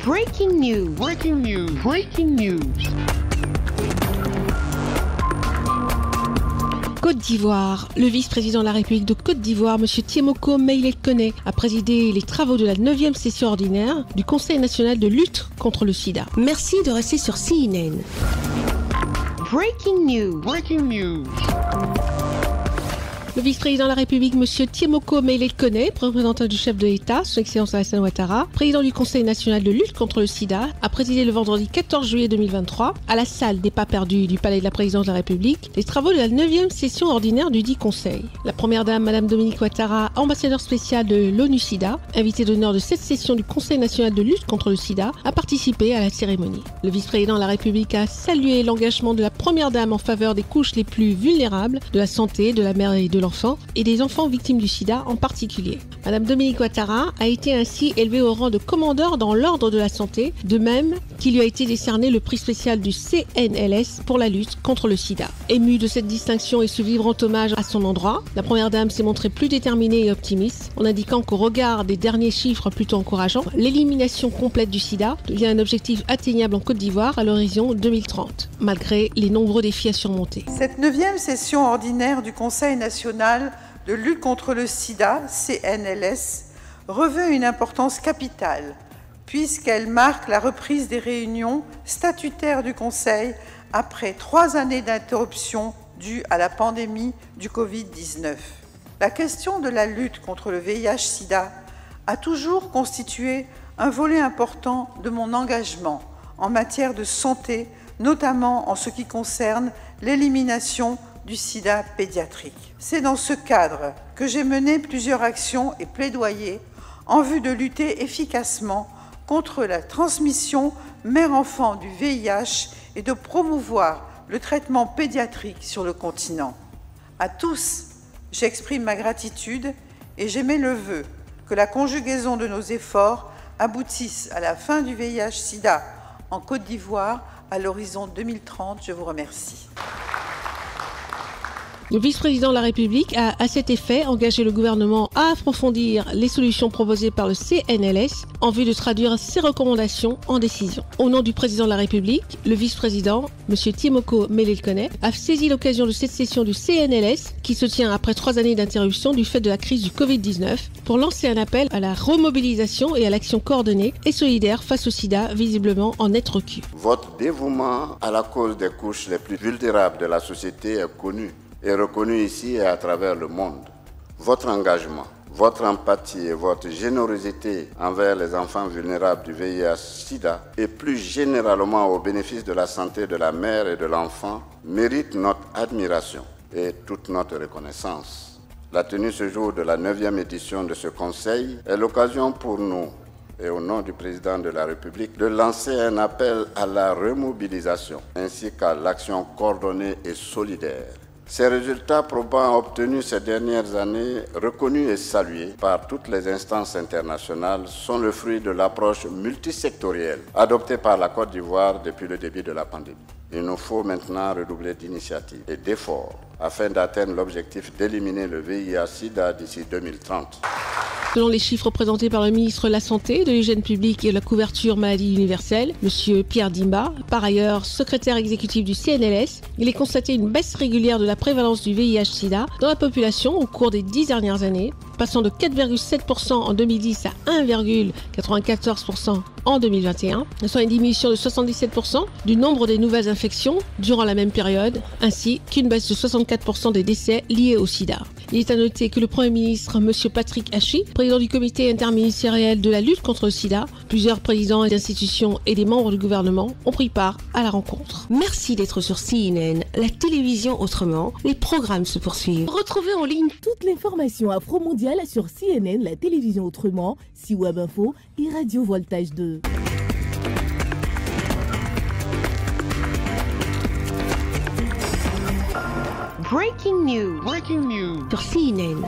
Breaking news. Breaking news. Breaking news. Côte d'Ivoire. Le vice-président de la République de Côte d'Ivoire, M. Tiemoko Meïlel Koné, a présidé les travaux de la 9e session ordinaire du Conseil national de lutte contre le sida. Merci de rester sur CNN. Breaking news. Breaking news. Le vice-président de la République, M. Tiemoko Meïlel Koné, représentant du chef de l'État, son Excellence Alassane Ouattara, président du Conseil national de lutte contre le sida, a présidé le vendredi 14 juillet 2023, à la salle des pas perdus du Palais de la Présidence de la République, les travaux de la 9e session ordinaire du dit Conseil. La première dame, Mme Dominique Ouattara, ambassadeur spécial de l'ONU-SIDA, invitée d'honneur de cette session du Conseil national de lutte contre le sida, a participé à la cérémonie. Le vice-président de la République a salué l'engagement de la première dame en faveur des couches les plus vulnérables, de la santé, de la mère et de l'enfant, et des enfants victimes du sida en particulier. Madame Dominique Ouattara a été ainsi élevée au rang de commandeur dans l'ordre de la santé, de même qu'il lui a été décerné le prix spécial du CNLS pour la lutte contre le sida. Émue de cette distinction et se vibrant hommage à son endroit, la première dame s'est montrée plus déterminée et optimiste, en indiquant qu'au regard des derniers chiffres plutôt encourageants, l'élimination complète du sida devient un objectif atteignable en Côte d'Ivoire à l'horizon 2030, malgré les nombreux défis à surmonter. Cette 9e session ordinaire du Conseil national de lutte contre le sida, CNLS, revêt une importance capitale, puisqu'elle marque la reprise des réunions statutaires du Conseil après 3 années d'interruption dues à la pandémie du Covid-19. La question de la lutte contre le VIH-Sida a toujours constitué un volet important de mon engagement en matière de santé, notamment en ce qui concerne l'élimination du sida pédiatrique. C'est dans ce cadre que j'ai mené plusieurs actions et plaidoyers en vue de lutter efficacement contre la transmission mère-enfant du VIH et de promouvoir le traitement pédiatrique sur le continent. À tous, j'exprime ma gratitude et j'émets le vœu que la conjugaison de nos efforts aboutisse à la fin du VIH-Sida en Côte d'Ivoire à l'horizon 2030. Je vous remercie. Le vice-président de la République a, à cet effet, engagé le gouvernement à approfondir les solutions proposées par le CNLS en vue de traduire ses recommandations en décision. Au nom du président de la République, le vice-président, M. Tiemoko Meïlel Koné, a saisi l'occasion de cette session du CNLS, qui se tient après 3 années d'interruption du fait de la crise du Covid-19, pour lancer un appel à la remobilisation et à l'action coordonnée et solidaire face au sida, visiblement en net recul. Votre dévouement à la cause des couches les plus vulnérables de la société est connu et reconnu ici et à travers le monde. Votre engagement, votre empathie et votre générosité envers les enfants vulnérables du VIH-Sida et plus généralement au bénéfice de la santé de la mère et de l'enfant méritent notre admiration et toute notre reconnaissance. La tenue ce jour de la 9e édition de ce Conseil est l'occasion pour nous, et au nom du président de la République, de lancer un appel à la remobilisation ainsi qu'à l'action coordonnée et solidaire. Ces résultats probants obtenus ces dernières années, reconnus et salués par toutes les instances internationales, sont le fruit de l'approche multisectorielle adoptée par la Côte d'Ivoire depuis le début de la pandémie. Il nous faut maintenant redoubler d'initiatives et d'efforts afin d'atteindre l'objectif d'éliminer le VIH-Sida d'ici 2030. Selon les chiffres présentés par le ministre de la Santé, de l'Hygiène publique et de la couverture maladie universelle, M. Pierre Dimba, par ailleurs secrétaire exécutif du CNLS, il est constaté une baisse régulière de la prévalence du VIH-Sida dans la population au cours des 10 dernières années, passant de 4,7% en 2010 à 1,94% en 2021, soit une diminution de 77% du nombre des nouvelles infections durant la même période, ainsi qu'une baisse de 64% des décès liés au sida. Il est à noter que le Premier ministre, M. Patrick Hachi, président du comité interministériel de la lutte contre le sida, plusieurs présidents d'institutions et des membres du gouvernement ont pris part à la rencontre. Merci d'être sur CNN, la télévision autrement. Les programmes se poursuivent. Retrouvez en ligne toute l'information afro-mondiale sur CNN, la télévision autrement, C-Web Info et Radio Voltage 2. Breaking news. Breaking news. Sur CNN.